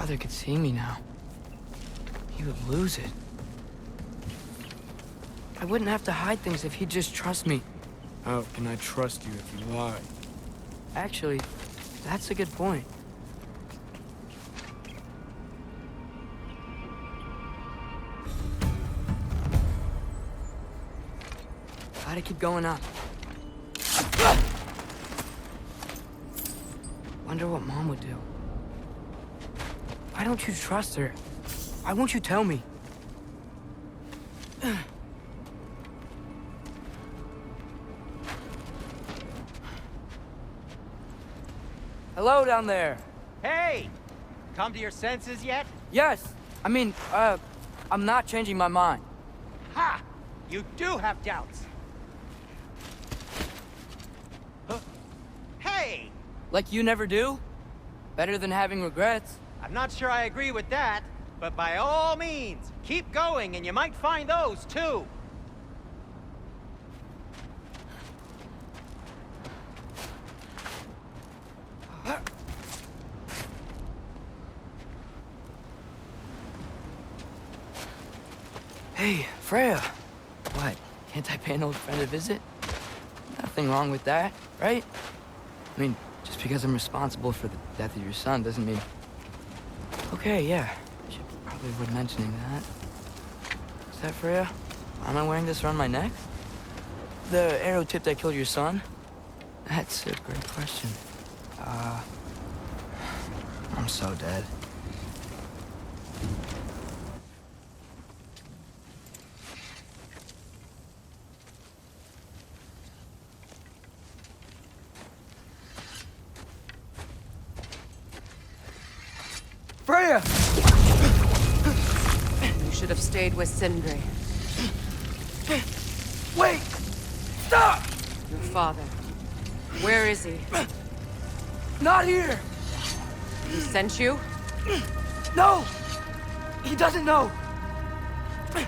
father could see me now, he would lose it. I wouldn't have to hide things if he'd just trust me. How can I trust you if you lie? Actually, that's a good point. Gotta keep going up. Wonder what Mom would do. Why don't you trust her? Why won't you tell me? Hello down there. Hey! Come to your senses yet? Yes. I mean, I'm not changing my mind. Ha! You do have doubts. Huh? Hey! Like you never do? Better than having regrets. I'm not sure I agree with that, but by all means, keep going and you might find those too. Hey, Freya. What? Can't I pay an old friend a visit? Nothing wrong with that, right? I mean, just because I'm responsible for the death of your son doesn't mean... Okay, yeah. Should probably avoid mentioning that. Is that Freya? Am I wearing this around my neck? The arrow tip that killed your son? That's a great question. I'm so dead. Freya! You should have stayed with Sindri. Wait! Stop! Your father. Where is he? Not here! He sent you? No! He doesn't know! You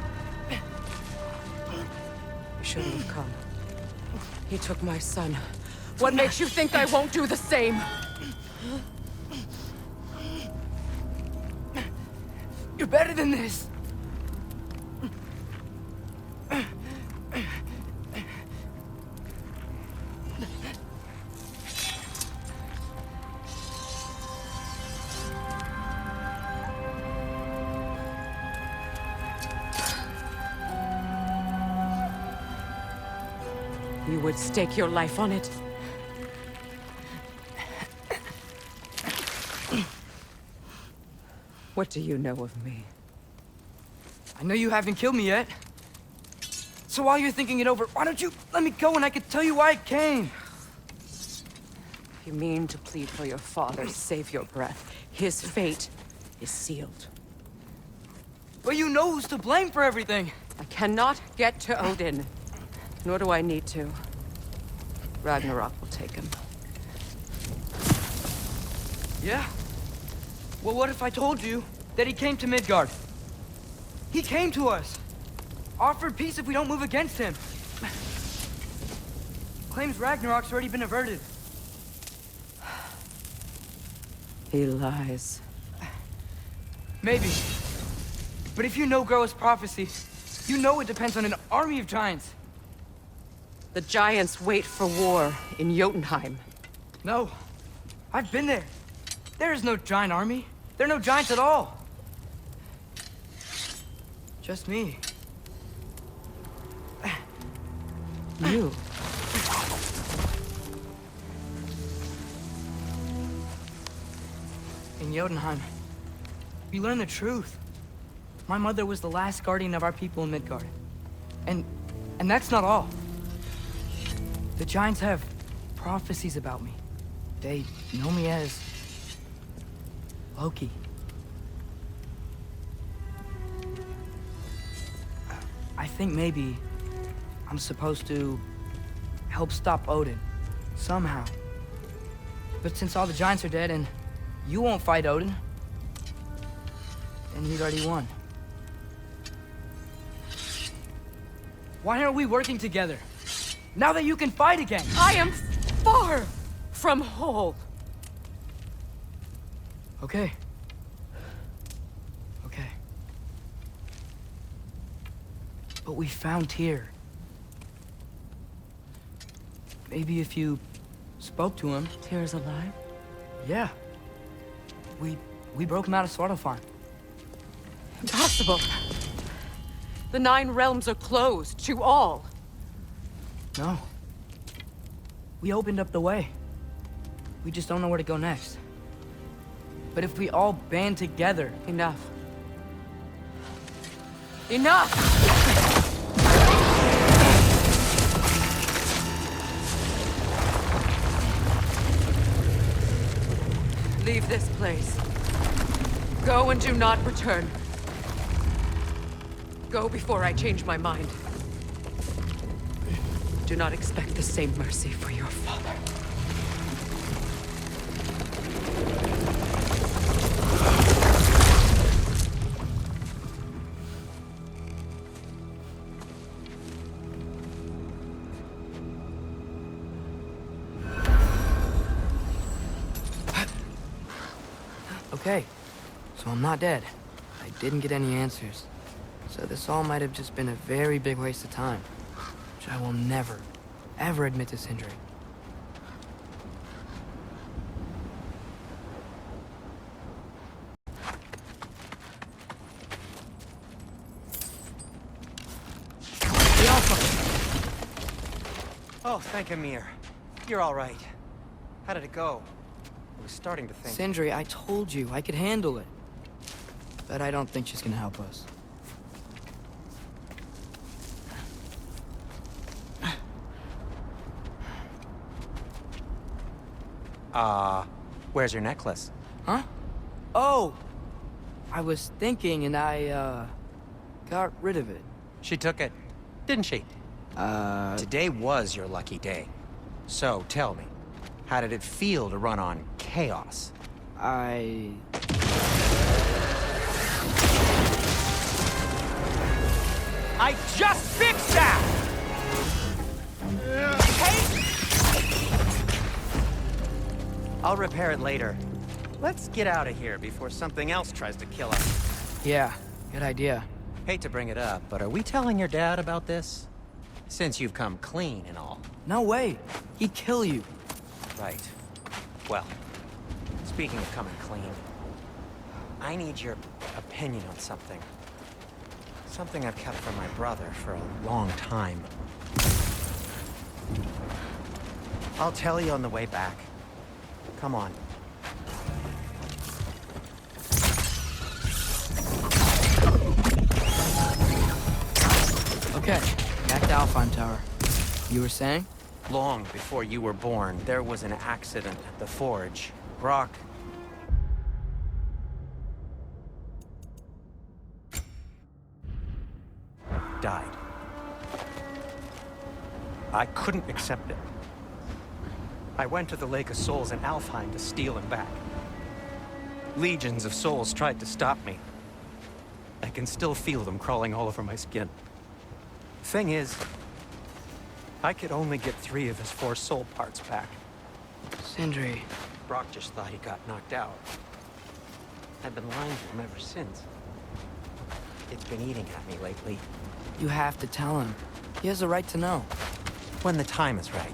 shouldn't have come. He took my son. What makes you think I won't do the same? You're better than this! You would stake your life on it. What do you know of me? I know you haven't killed me yet. So while you're thinking it over, why don't you let me go and I can tell you why I came? You mean to plead for your father, save your breath. His fate is sealed. But you know who's to blame for everything. I cannot get to Odin. Nor do I need to. Ragnarok will take him. Yeah? Well, what if I told you that he came to Midgard? He came to us. Offered peace if we don't move against him. Claims Ragnarok's already been averted. He lies. Maybe. But if you know Groa's prophecy, you know it depends on an army of giants. The giants wait for war in Jotunheim. No. I've been there. There is no giant army. There are no giants at all. Just me. You. In Jotunheim, we learn the truth. My mother was the last guardian of our people in Midgard. And that's not all. The giants have prophecies about me. They know me as Loki. I think maybe I'm supposed to help stop Odin, somehow. But since all the giants are dead and you won't fight Odin, then he's already won. Why aren't we working together? Now that you can fight again! I am far from whole. Okay. But we found Tyr. Maybe if you spoke to him. Tyr's alive? Yeah. We broke him out of Svartalfheim. Impossible. The 9 realms are closed to all. No. We opened up the way. We just don't know where to go next. But if we all band together... Enough. Enough! Leave this place. Go and do not return. Go before I change my mind. Do not expect the same mercy for your father. Okay, so I'm not dead. I didn't get any answers. So this all might have just been a very big waste of time. Which I will never, ever admit to Sindri. Oh, thank Ymir. You're all right. How did it go? I was starting to think... Sindri, I told you I could handle it. But I don't think she's gonna help us. Where's your necklace? Huh? Oh! I was thinking and I, got rid of it. She took it, didn't she? Today was your lucky day. So, tell me, how did it feel to run on chaos? I just fixed that! Hey! I'll repair it later. Let's get out of here before something else tries to kill us. Yeah, good idea. Hate to bring it up, but are we telling your dad about this? Since you've come clean and all. No way. He'd kill you. Right. Well, speaking of coming clean, I need your opinion on something. Something I've kept from my brother for a long time. I'll tell you on the way back. Come on. Okay, back to Alfheim Tower. You were saying? Long before you were born, there was an accident at the forge. Brock... died. I couldn't accept it. I went to the Lake of Souls in Alfheim to steal him back. Legions of souls tried to stop me. I can still feel them crawling all over my skin. Thing is, I could only get 3 of his 4 soul parts back. Sindri. Brock just thought he got knocked out. I've been lying to him ever since. It's been eating at me lately. You have to tell him. He has a right to know. When the time is right.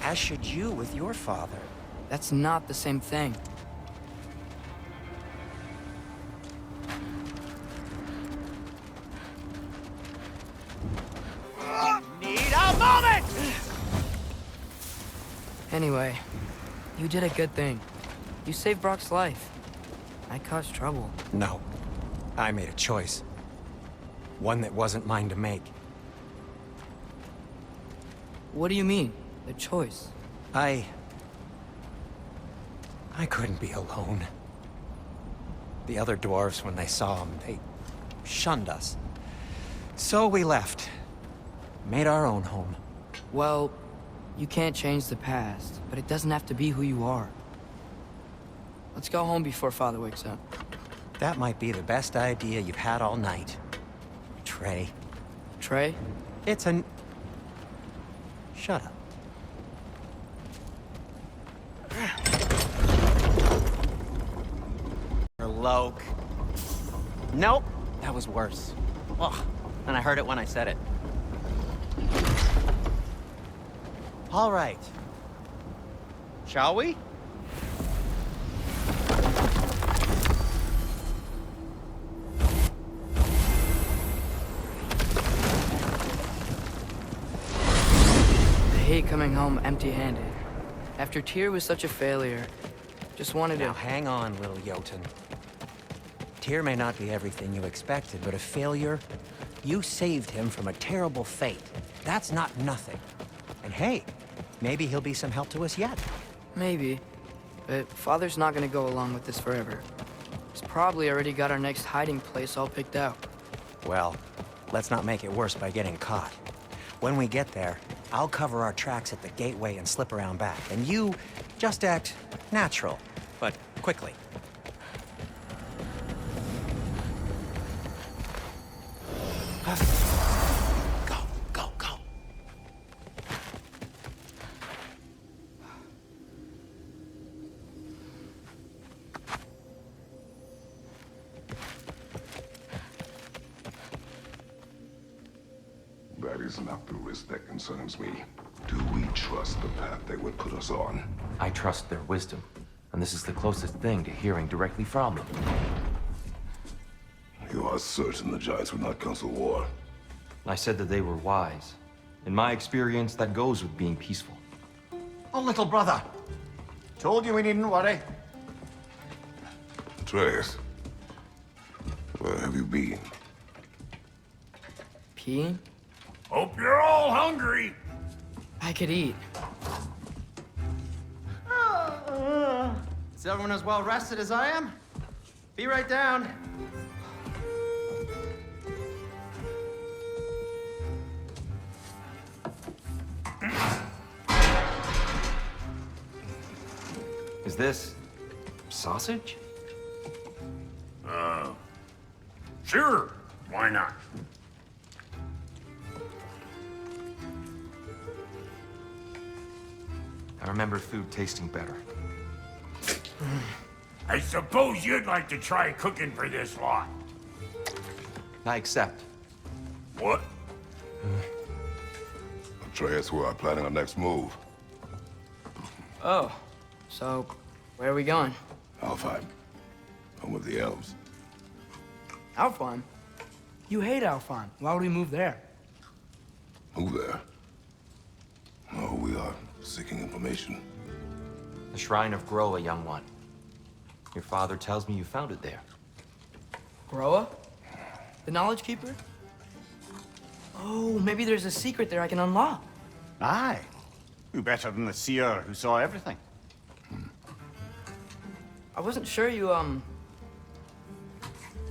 As should you with your father. That's not the same thing. Need a moment! Anyway, you did a good thing. You saved Brock's life. I caused trouble. No. I made a choice. One that wasn't mine to make. What do you mean? A choice? I couldn't be alone. The other dwarves, when they saw him, they shunned us. So we left. Made our own home. Well, you can't change the past, but it doesn't have to be who you are. Let's go home before Father wakes up. That might be the best idea you've had all night. Trey. Trey? It's an... Shut up. Loke. Nope, that was worse. Ugh, and I heard it when I said it. All right. Shall we? I hate coming home empty-handed. After Tyr was such a failure, just wanted Now to... hang on, little Jotun. Tyr may not be everything you expected, but a failure? You saved him from a terrible fate. That's not nothing. And hey, maybe he'll be some help to us yet. Maybe. But Father's not gonna go along with this forever. He's probably already got our next hiding place all picked out. Well, let's not make it worse by getting caught. When we get there, I'll cover our tracks at the gateway and slip around back. And you just act natural, but quickly. Go, go, go. That is not the risk that concerns me. Do we trust the path they would put us on? I trust their wisdom, and this is the closest thing to hearing directly from them. You are certain the Giants would not counsel war? I said that they were wise. In my experience, that goes with being peaceful. Oh, little brother. Told you we needn't worry. Atreus, where have you been? Peeing? Hope you're all hungry. I could eat. Is everyone as well rested as I am? Be right down. Is this sausage? Sure. Why not? I remember food tasting better. I suppose you'd like to try cooking for this lot. I accept. What? Atreus, we are planning our next move. Oh, so where are we going? Alfheim, home of the elves. Alfheim? You hate Alfheim. Why would we move there? Move there? No, we are seeking information. The Shrine of Groa, young one. Your father tells me you found it there. Groa? The Knowledge Keeper? Oh, maybe there's a secret there I can unlock. Aye. Who better than the seer who saw everything? I wasn't sure you,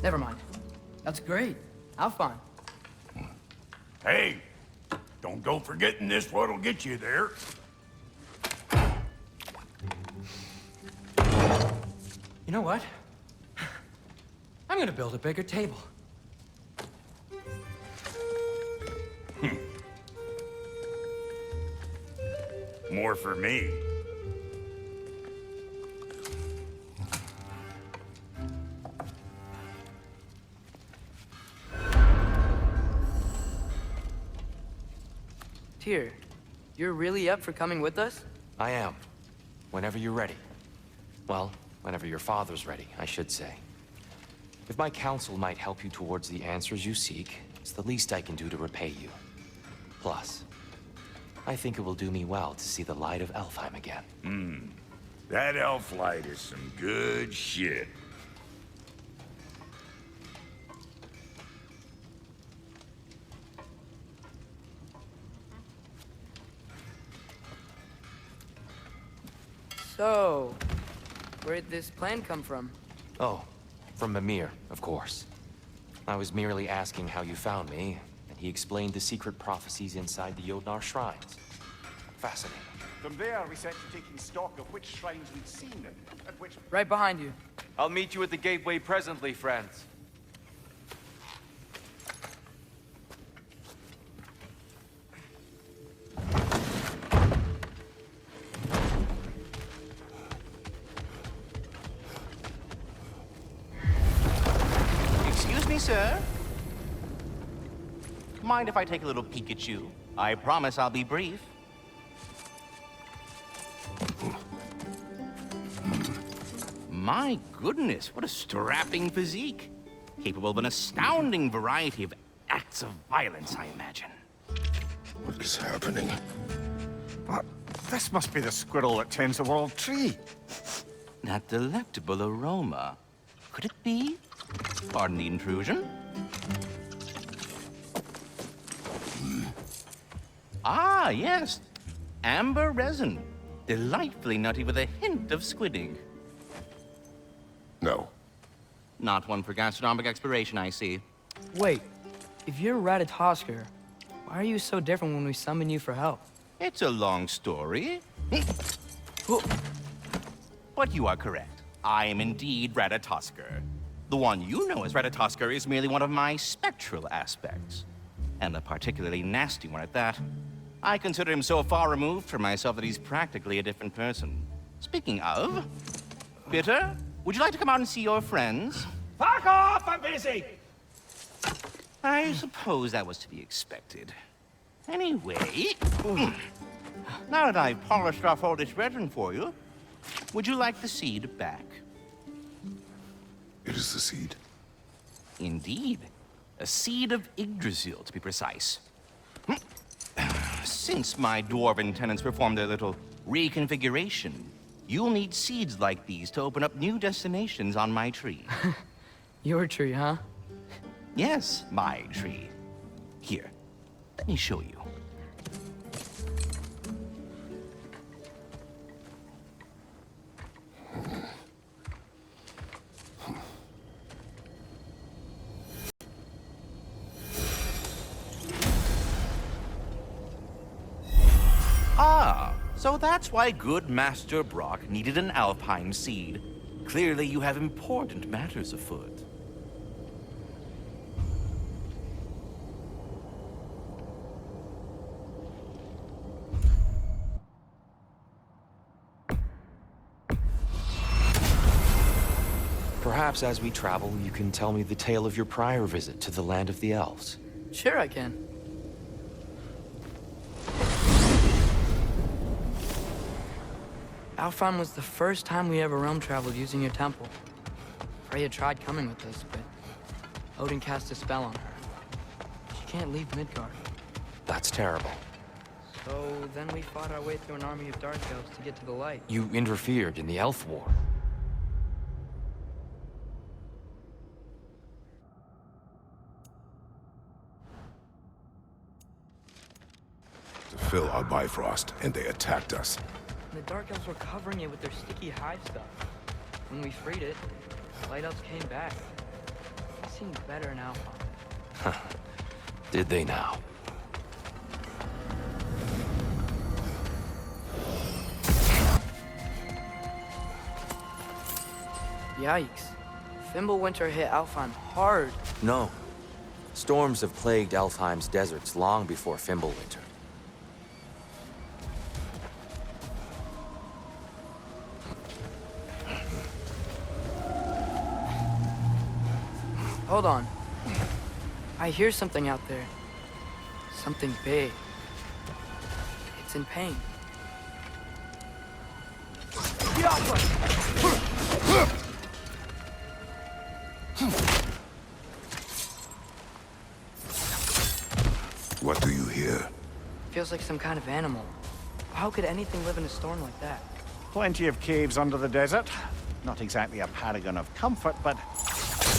Never mind. That's great. Alfheim. Hey, don't go forgetting this what'll get you there. You know what? I'm gonna build a bigger table. More for me. Tyr, you're really up for coming with us? I am. Whenever you're ready. Well, whenever your father's ready, I should say. If my counsel might help you towards the answers you seek, it's the least I can do to repay you. Plus, I think it will do me well to see the light of Alfheim again. That elf light is some good shit. So, where'd this plan come from? Oh, from Mimir, of course. I was merely asking how you found me, and he explained the secret prophecies inside the Jotnar shrines. Fascinating. From there, we set to taking stock of which shrines we'd seen and which... Right behind you. I'll meet you at the gateway presently, friends. Excuse me, sir? mind if I take a little peek at you? I promise I'll be brief. My goodness, what a strapping physique. Capable of an astounding variety of acts of violence, I imagine. What is happening? But this must be the squirrel that tends the world tree. That delectable aroma. Could it be? Pardon the intrusion. Ah, yes. Amber resin. Delightfully nutty with a hint of squidding. No. Not one for gastronomic exploration, I see. Wait, if you're Ratatoskr, why are you so different when we summon you for help? It's a long story. But you are correct. I am indeed Ratatoskr. The one you know as Ratatoskr is merely one of my spectral aspects. And a particularly nasty one at that. I consider him so far removed from myself that he's practically a different person. Speaking of... Bitter, would you like to come out and see your friends? Fuck off! I'm busy! I suppose that was to be expected. Anyway... Now that I've polished off all this resin for you, would you like the seed back? It is the seed. Indeed. A seed of Yggdrasil, to be precise. Since my dwarven tenants performed their little reconfiguration, you'll need seeds like these to open up new destinations on my tree. Your tree, huh? Yes, my tree. Here, let me show you. Ah, so that's why good Master Brock needed an Alpine seed. Clearly you have important matters afoot. Perhaps as we travel, you can tell me the tale of your prior visit to the land of the elves. Sure I can. Alfheim was the first time we ever realm traveled using your temple. Freya tried coming with us, but Odin cast a spell on her. She can't leave Midgard. That's terrible. So then we fought our way through an army of dark elves to get to the light. You interfered in the Elf War. To fill our Bifrost, and they attacked us. And the dark elves were covering it with their sticky hive stuff. When we freed it, the light elves came back. They seemed better in Alpheim. Did they now? Yikes. Fimbulwinter hit Alfheim hard. No. Storms have plagued Alfheim's deserts long before Fimbulwinter. Hold on. I hear something out there. Something big. It's in pain. What do you hear? Feels like some kind of animal. How could anything live in a storm like that? Plenty of caves under the desert. Not exactly a paragon of comfort, but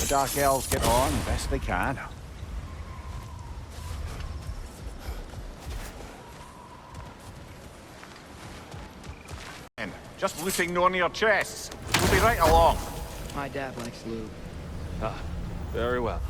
the Dark Elves get on best they can. Just looting no near chests. We'll be right along. My dad likes lube. Ah, very well.